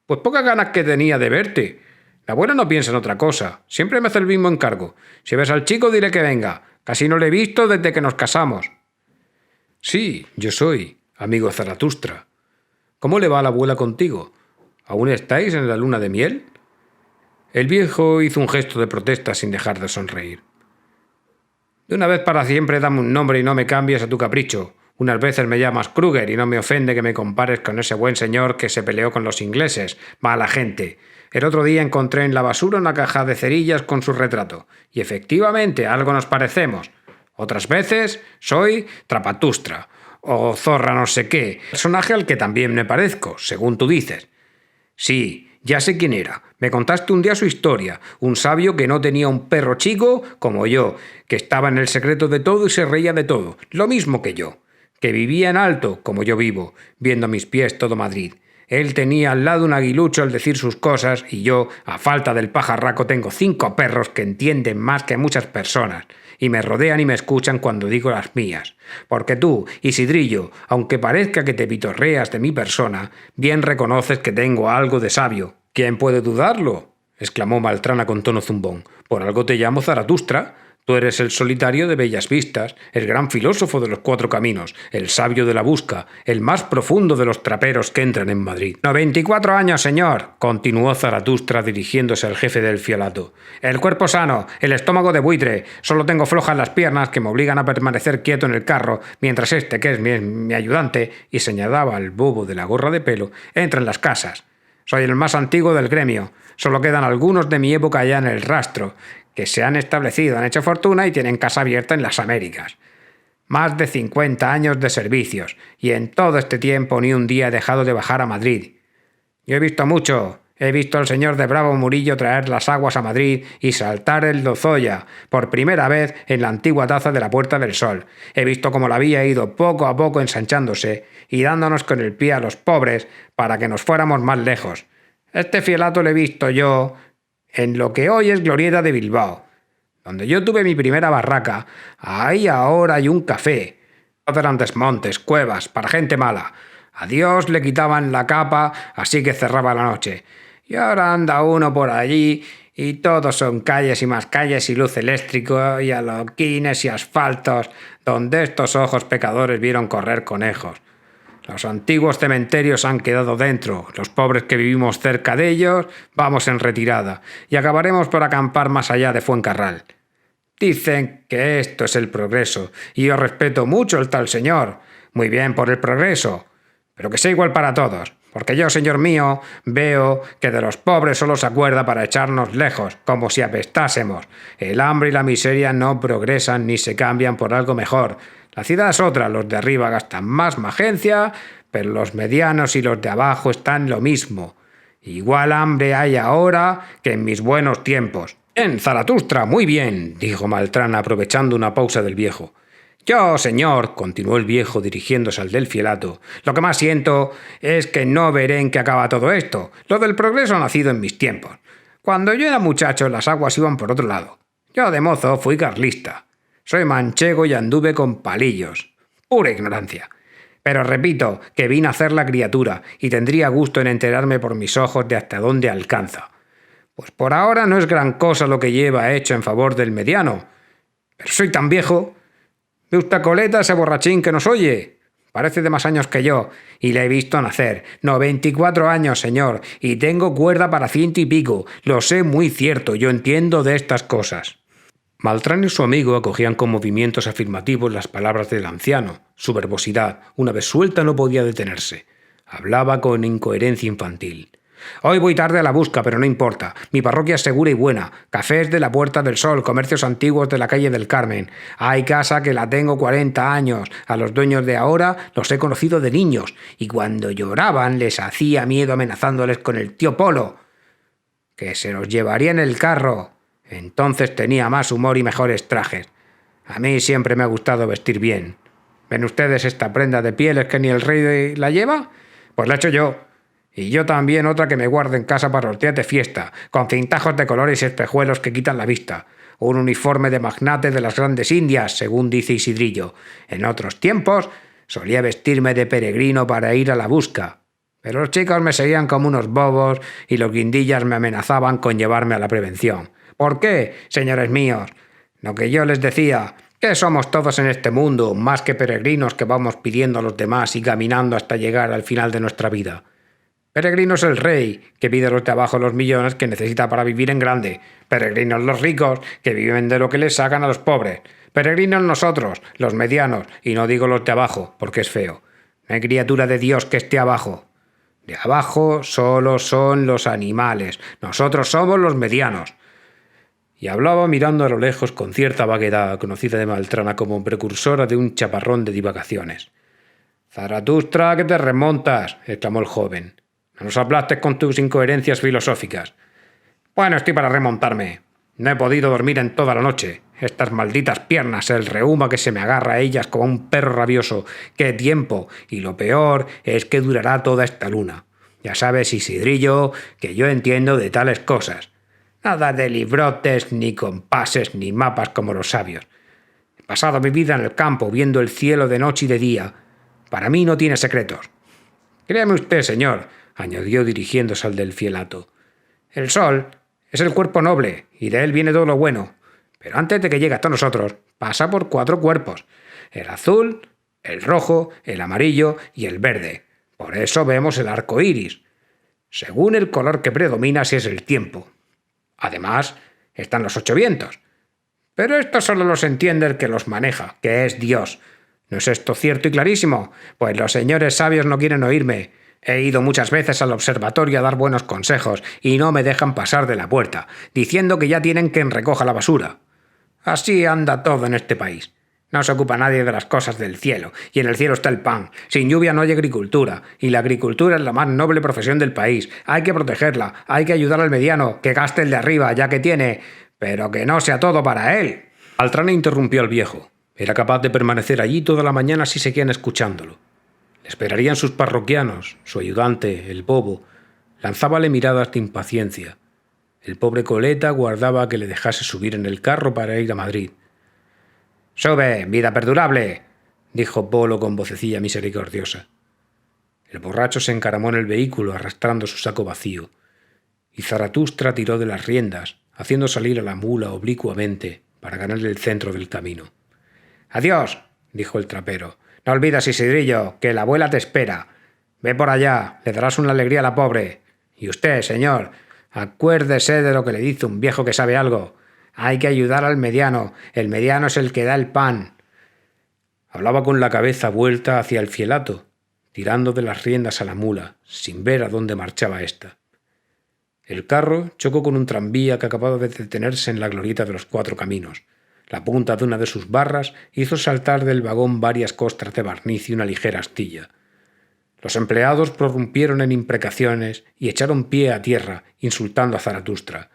—Pues pocas ganas que tenía de verte. La abuela no piensa en otra cosa. Siempre me hace el mismo encargo. Si ves al chico, dile que venga. Casi no le he visto desde que nos casamos. —Sí, yo soy, amigo Zaratustra. ¿Cómo le va a la abuela contigo? ¿Aún estáis en la luna de miel? El viejo hizo un gesto de protesta sin dejar de sonreír. —De una vez para siempre dame un nombre y no me cambies a tu capricho. Unas veces me llamas Kruger y no me ofende que me compares con ese buen señor que se peleó con los ingleses. Mala gente. El otro día encontré en la basura una caja de cerillas con su retrato. Y efectivamente, algo nos parecemos. Otras veces soy Trapatustra o Zorra no sé qué, personaje al que también me parezco, según tú dices. Sí, ya sé quién era. Me contaste un día su historia. Un sabio que no tenía un perro chico como yo, que estaba en el secreto de todo y se reía de todo, lo mismo que yo. Que vivía en alto, como yo vivo, viendo a mis pies todo Madrid. Él tenía al lado un aguilucho al decir sus cosas y yo, a falta del pajarraco, tengo 5 perros que entienden más que muchas personas y me rodean y me escuchan cuando digo las mías. Porque tú, Isidrillo, aunque parezca que te pitorreas de mi persona, bien reconoces que tengo algo de sabio. ¿Quién puede dudarlo? —exclamó Maltrana con tono zumbón. —Por algo te llamo Zaratustra. Tú eres el solitario de bellas vistas, el gran filósofo de los 4 caminos, el sabio de la busca, el más profundo de los traperos que entran en Madrid. 94 años, señor —continuó Zaratustra dirigiéndose al jefe del fielato—. El cuerpo sano, el estómago de buitre. Solo tengo flojas las piernas que me obligan a permanecer quieto en el carro, mientras este, que es mi ayudante, y señalaba al bobo de la gorra de pelo, entra en las casas. Soy el más antiguo del gremio. Solo quedan algunos de mi época ya en el rastro, que se han establecido, han hecho fortuna y tienen casa abierta en las Américas. Más de 50 años de servicios, y en todo este tiempo ni un día he dejado de bajar a Madrid. Yo he visto mucho. He visto al señor de Bravo Murillo traer las aguas a Madrid y saltar el Lozoya, por primera vez en la antigua taza de la Puerta del Sol. He visto cómo la había ido poco a poco ensanchándose y dándonos con el pie a los pobres para que nos fuéramos más lejos. Este fielato lo he visto yo en lo que hoy es Glorieta de Bilbao. Donde yo tuve mi primera barraca, ahí ahora hay un café. Todos eran desmontes, cuevas, para gente mala. A Dios le quitaban la capa, así que cerraba la noche. Y ahora anda uno por allí y todos son calles y más calles y luz eléctrica y adoquines y asfaltos, donde estos ojos pecadores vieron correr conejos. Los antiguos cementerios han quedado dentro. Los pobres que vivimos cerca de ellos vamos en retirada y acabaremos por acampar más allá de Fuencarral. Dicen que esto es el progreso y yo respeto mucho al tal señor. Muy bien por el progreso, pero que sea igual para todos. Porque yo, señor mío, veo que de los pobres solo se acuerda para echarnos lejos, como si apestásemos. El hambre y la miseria no progresan ni se cambian por algo mejor. La ciudad es otra, los de arriba gastan más magencia, pero los medianos y los de abajo están lo mismo. Igual hambre hay ahora que en mis buenos tiempos. —Bien, Zaratustra, muy bien —dijo Maltrana aprovechando una pausa del viejo. Yo, señor —continuó el viejo dirigiéndose al del fielato—, lo que más siento es que no veré en qué acaba todo esto. Lo del progreso ha nacido en mis tiempos. Cuando yo era muchacho las aguas iban por otro lado. Yo de mozo fui carlista. Soy manchego y anduve con palillos. Pura ignorancia. Pero repito que vine a hacer la criatura y tendría gusto en enterarme por mis ojos de hasta dónde alcanza. Pues por ahora no es gran cosa lo que lleva hecho en favor del mediano. Pero soy tan viejo. ¿Ve usted coleta ese borrachín que nos oye? Parece de más años que yo, y le he visto nacer. 94 años, señor, y tengo cuerda para 100 y pico. Lo sé muy cierto, yo entiendo de estas cosas. Maltrana y su amigo acogían con movimientos afirmativos las palabras del anciano. Su verbosidad, una vez suelta, no podía detenerse. Hablaba con incoherencia infantil. Hoy voy tarde a la busca, pero no importa. Mi parroquia es segura y buena. Cafés de la Puerta del Sol, comercios antiguos de la calle del Carmen. Hay casa que la tengo 40 años. A los dueños de ahora los he conocido de niños. Y cuando lloraban les hacía miedo amenazándoles con el tío Polo, que se los llevaría en el carro. Entonces tenía más humor y mejores trajes. A mí siempre me ha gustado vestir bien. ¿Ven ustedes esta prenda de pieles que ni el rey la lleva? Pues la he hecho yo. Y yo también otra que me guardo en casa para los días de fiesta, con cintajos de colores y espejuelos que quitan la vista. Un uniforme de magnate de las grandes Indias, según dice Isidrillo. En otros tiempos solía vestirme de peregrino para ir a la busca. Pero los chicos me seguían como unos bobos y los guindillas me amenazaban con llevarme a la prevención. ¿Por qué, señores míos? Lo que yo les decía, que somos todos en este mundo, más que peregrinos que vamos pidiendo a los demás y caminando hasta llegar al final de nuestra vida. Peregrino es el rey, que pide a los de abajo los millones que necesita para vivir en grande. Peregrinos los ricos, que viven de lo que les sacan a los pobres. Peregrinos nosotros, los medianos, y no digo los de abajo, porque es feo. No hay criatura de Dios que esté abajo. De abajo solo son los animales. Nosotros somos los medianos. Y hablaba mirando a lo lejos con cierta vaguedad, conocida de Maltrana como precursora de un chaparrón de divagaciones. «Zaratustra, que te remontas», exclamó el joven. «No nos aplastes con tus incoherencias filosóficas». «Bueno, estoy para remontarme. No he podido dormir en toda la noche. Estas malditas piernas, el reuma que se me agarra a ellas como un perro rabioso. ¡Qué tiempo! Y lo peor es que durará toda esta luna. Ya sabes, Isidrillo, que yo entiendo de tales cosas. Nada de librotes, ni compases, ni mapas como los sabios. He pasado mi vida en el campo, viendo el cielo de noche y de día. Para mí no tiene secretos. Créame usted, señor», añadió dirigiéndose al del fielato. «El sol es el cuerpo noble, y de él viene todo lo bueno. Pero antes de que llegue hasta nosotros, pasa por 4 cuerpos. El azul, el rojo, el amarillo y el verde. Por eso vemos el arco iris. Según el color que predomina, si es el tiempo. Además, están los 8 vientos. Pero esto solo los entiende el que los maneja, que es Dios. ¿No es esto cierto y clarísimo? Pues los señores sabios no quieren oírme. He ido muchas veces al observatorio a dar buenos consejos y no me dejan pasar de la puerta, diciendo que ya tienen quien recoja la basura. Así anda todo en este país. No se ocupa nadie de las cosas del cielo, y en el cielo está el pan. Sin lluvia no hay agricultura, y la agricultura es la más noble profesión del país. Hay que protegerla, hay que ayudar al mediano, que gaste el de arriba, ya que tiene, pero que no sea todo para él». Maltrana interrumpió al viejo. Era capaz de permanecer allí toda la mañana si seguían escuchándolo. Le esperarían sus parroquianos, su ayudante, el bobo. Lanzábale miradas de impaciencia. El pobre coleta guardaba que le dejase subir en el carro para ir a Madrid. «Sube, vida perdurable», dijo Bolo con vocecilla misericordiosa. El borracho se encaramó en el vehículo arrastrando su saco vacío, y Zaratustra tiró de las riendas, haciendo salir a la mula oblicuamente para ganarle el centro del camino. «Adiós», dijo el trapero. «No olvides, Isidrillo, que la abuela te espera. Ve por allá, le darás una alegría a la pobre. Y usted, señor, acuérdese de lo que le dice un viejo que sabe algo. Hay que ayudar al mediano. El mediano es el que da el pan». Hablaba con la cabeza vuelta hacia el fielato, tirando de las riendas a la mula, sin ver a dónde marchaba ésta. El carro chocó con un tranvía que acababa de detenerse en la glorieta de los 4 caminos. La punta de una de sus barras hizo saltar del vagón varias costras de barniz y una ligera astilla. Los empleados prorrumpieron en imprecaciones y echaron pie a tierra, insultando a Zaratustra.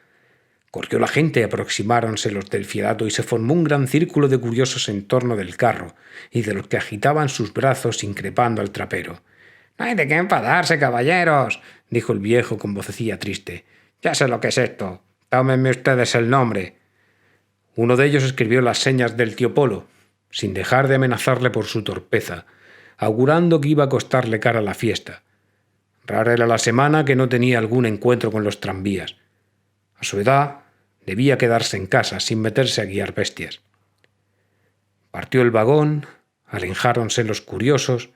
Corrió la gente, aproximáronse los del fielato y se formó un gran círculo de curiosos en torno del carro y de los que agitaban sus brazos increpando al trapero. «No hay de qué enfadarse, caballeros», dijo el viejo con vocecilla triste. «Ya sé lo que es esto. Tómenme ustedes el nombre». Uno de ellos escribió las señas del tío Polo, sin dejar de amenazarle por su torpeza, augurando que iba a costarle cara la fiesta. Rara era la semana que no tenía algún encuentro con los tranvías. A su edad, debía quedarse en casa sin meterse a guiar bestias. Partió el vagón, alejáronse los curiosos,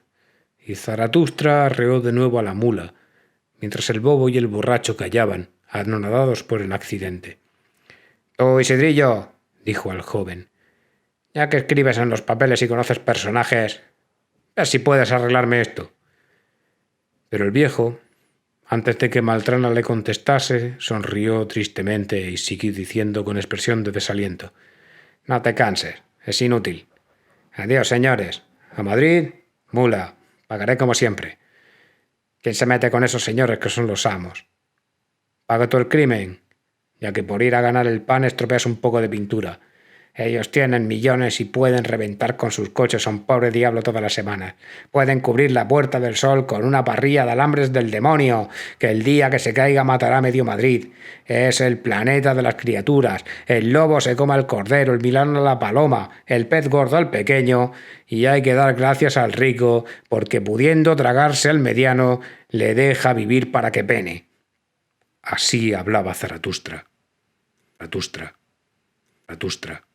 y Zaratustra arreó de nuevo a la mula, mientras el bobo y el borracho callaban, anonadados por el accidente. «Tú, Isidrillo», dijo al joven, «ya que escribes en los papeles y conoces personajes, ve si puedes arreglarme esto». Pero el viejo, antes de que Maltrana le contestase, sonrió tristemente y siguió diciendo con expresión de desaliento: «No te canses, es inútil. Adiós, señores. A Madrid, mula. Pagaré como siempre. ¿Quién se mete con esos señores que son los amos? Paga todo el crimen, ya que por ir a ganar el pan estropeas un poco de pintura. Ellos tienen millones y pueden reventar con sus coches a un pobre diablo todas las semanas. Pueden cubrir la Puerta del Sol con una parrilla de alambres del demonio, que el día que se caiga matará a medio Madrid. Es el planeta de las criaturas. El lobo se come al cordero, el milano a la paloma, el pez gordo al pequeño, y hay que dar gracias al rico, porque pudiendo tragarse al mediano, le deja vivir para que pene. Así hablaba Zaratustra. Zaratustra. Zaratustra.